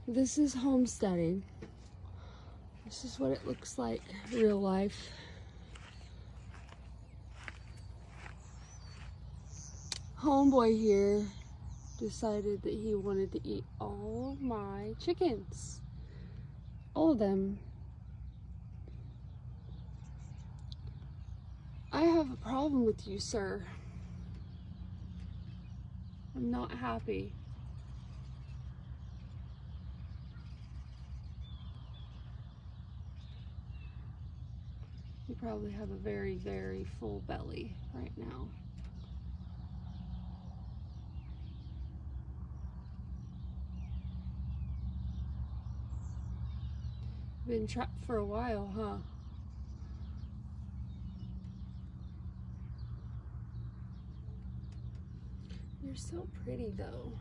This is homesteading. This is what it looks like, real life. Homeboy here decided that he wanted to eat all my chickens. All of them. I have a problem with you, sir. I'm not happy. You probably have a very, very full belly right now. Been trapped for a while, huh? You're so pretty, though.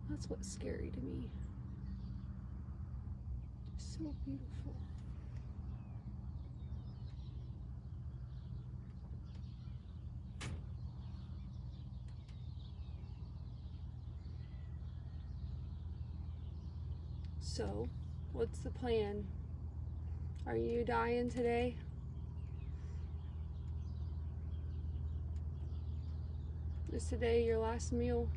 That's what's scary to me. Just so beautiful. So, what's the plan? Are you dying today? Is today your last meal?